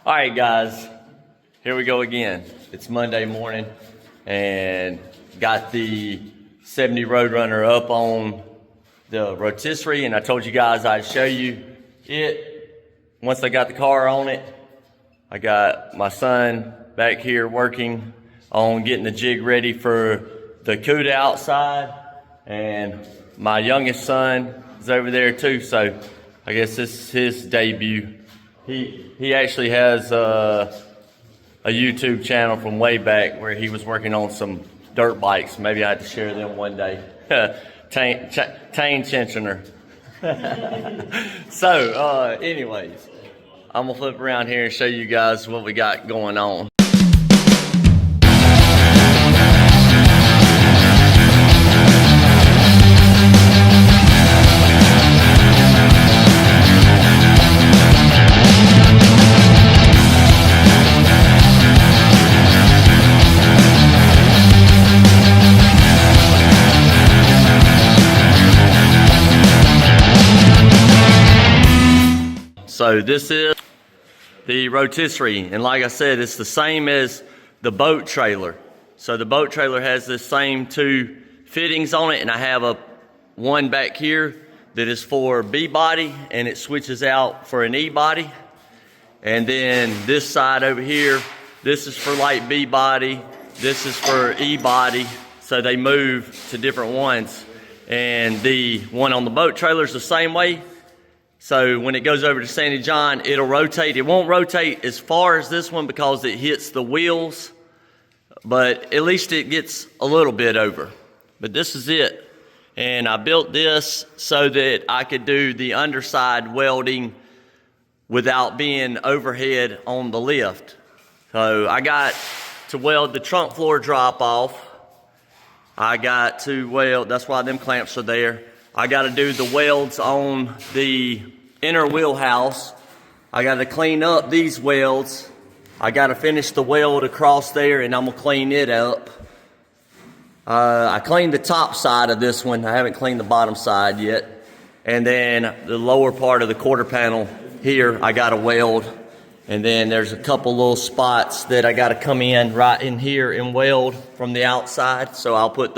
All right, guys, here we go again. It's Monday morning and got the 70 Roadrunner up on the rotisserie, and I told you guys I'd show you it once I got the car on it. I got my son back here working on getting the jig ready for the CUDA outside, and my youngest son is over there too, so I guess this is his debut. He actually has a YouTube channel from way back where he was working on some dirt bikes. Maybe I had to share them one day. Tane Chinchiner. So, anyways, I'm gonna flip around here and show you guys what we got going on. So this is the rotisserie, and like I said, it's the same as the boat trailer. So the boat trailer has the same two fittings on it, and I have one back here that is for B body, and it switches out for an E body. And then this side over here, this is for light B body, this is for E body, so they move to different ones. And the one on the boat trailer is the same way. So when it goes over to Sandy John, it'll rotate. It won't rotate as far as this one because it hits the wheels, but at least it gets a little bit over. But this is it. And I built this so that I could do the underside welding without being overhead on the lift. So I got to weld the trunk floor drop off. I got to weld, that's why them clamps are there. I got to do the welds on the inner wheelhouse. I got to clean up these welds. I got to finish the weld across there, and I'm going to clean it up. I cleaned the top side of this one. I haven't cleaned the bottom side yet. And then the lower part of the quarter panel here, I got to weld. And then there's a couple little spots that I got to come in right in here and weld from the outside. So I'll put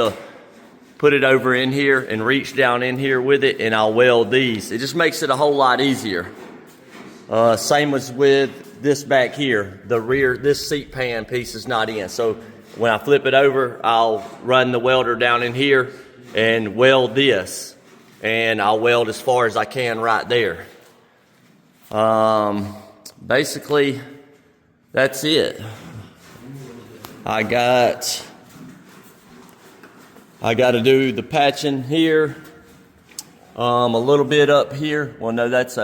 it over in here and reach down in here with it, and I'll weld these. It just makes it a whole lot easier. Same as with this back here. The rear, this seat pan piece is not in. So when I flip it over, I'll run the welder down in here and weld this. And I'll weld as far as I can right there. Basically, that's it. I got to do the patching here, a little bit up here. Well, no, that's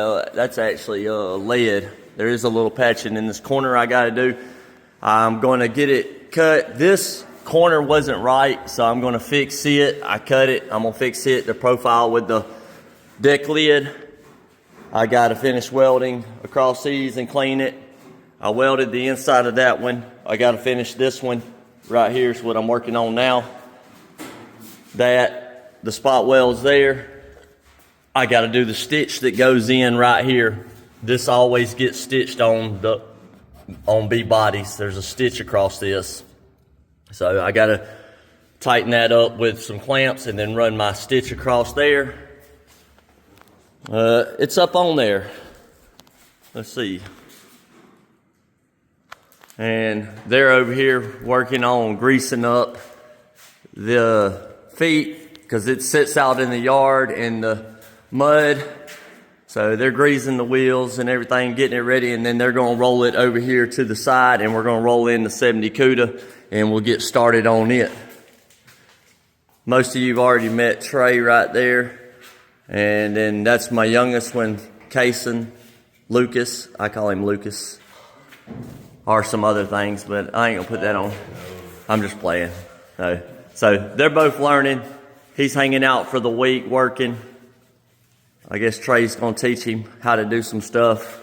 actually lead. There is a little patching in this corner I got to do. I'm going to get it cut. This corner wasn't right, so I'm going to fix it. I cut it. I'm going to fix it, the profile with the deck lid. I got to finish welding across these and clean it. I welded the inside of that one. I got to finish this one. Right here is what I'm working on now. The spot welds there. I got to do the stitch that goes in right here. This always gets stitched on B bodies. There's a stitch across this, so I got to tighten that up with some clamps and then run my stitch across there. It's up on there. Let's see. And they're over here working on greasing up the feet because it sits out in the yard in the mud. So they're greasing the wheels and everything, getting it ready, and then they're going to roll it over here to the side, and we're going to roll in the 70 CUDA, and we'll get started on it. Most of you have already met Trey right there, and then that's my youngest one, Kason, Lucas. I call him Lucas, or some other things, but I ain't going to put that on. I'm just playing. So they're both learning. He's hanging out for the week working. I guess Trey's going to teach him how to do some stuff.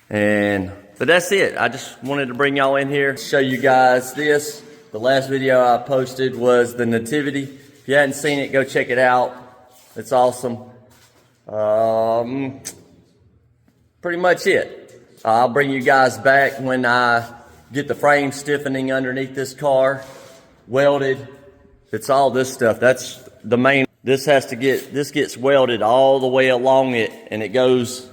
But that's it. I just wanted to bring y'all in here, show you guys this. The last video I posted was the nativity. If you hadn't seen it, go check it out. It's awesome. Pretty much it. I'll bring you guys back when I get the frame stiffening underneath this car, welded. It's all this stuff. That's the main. This gets welded all the way along it, and it goes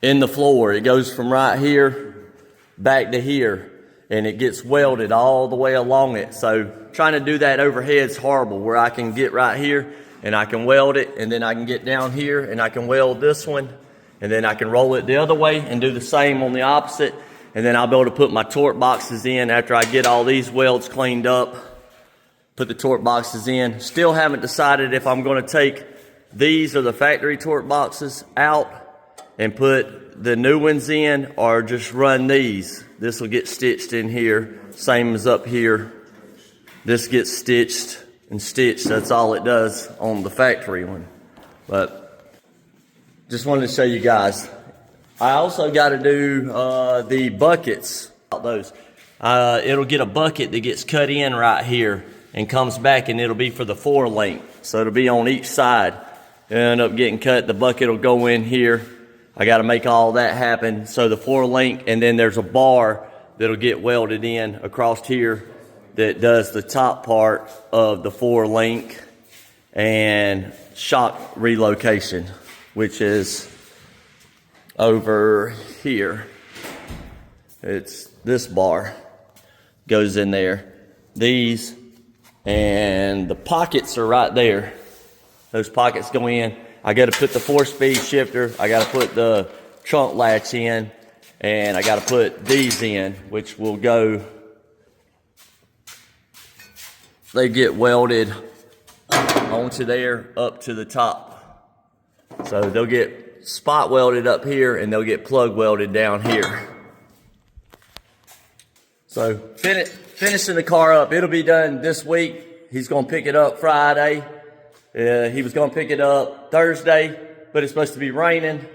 in the floor. It goes from right here back to here, and it gets welded all the way along it. So trying to do that overhead is horrible, where I can get right here and I can weld it, and then I can get down here and I can weld this one, and then I can roll it the other way and do the same on the opposite, and then I'll be able to put my torque boxes in after I get all these welds cleaned up. Put the torque boxes in. Still haven't decided if I'm going to take these or the factory torque boxes out and put the new ones in, or just run these. This will get stitched in here, same as up here. This gets stitched and stitched. That's all it does on the factory one. But just wanted to show you guys. I also got to do the buckets. Those. It'll get a bucket that gets cut in right here and comes back, and it'll be for the 4 length. So it'll be on each side. It'll end up getting cut. The bucket will go in here. I got to make all that happen. So the 4 length, and then there's a bar that'll get welded in across here that does the top part of the 4 length and shock relocation, which is over here. It's this bar goes in there. These and the pockets are right there. Those pockets go in. I got to put the 4-speed shifter. I got to put the trunk latch in, and I got to put these in, which will go. They get welded onto there up to the top. So they'll get spot welded up here, and they'll get plug welded down here. So finishing the car up. It'll be done this week. He's going to pick it up Friday. He was going to pick it up Thursday, but it's supposed to be raining,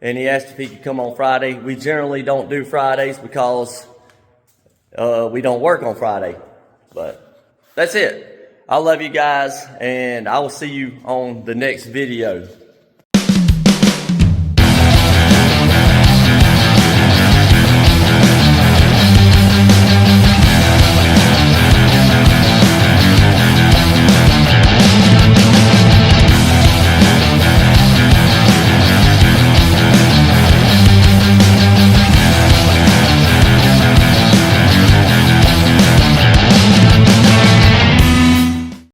and he asked if he could come on Friday. We generally don't do Fridays because we don't work on Friday. But that's it. I love you guys, and I will see you on the next video.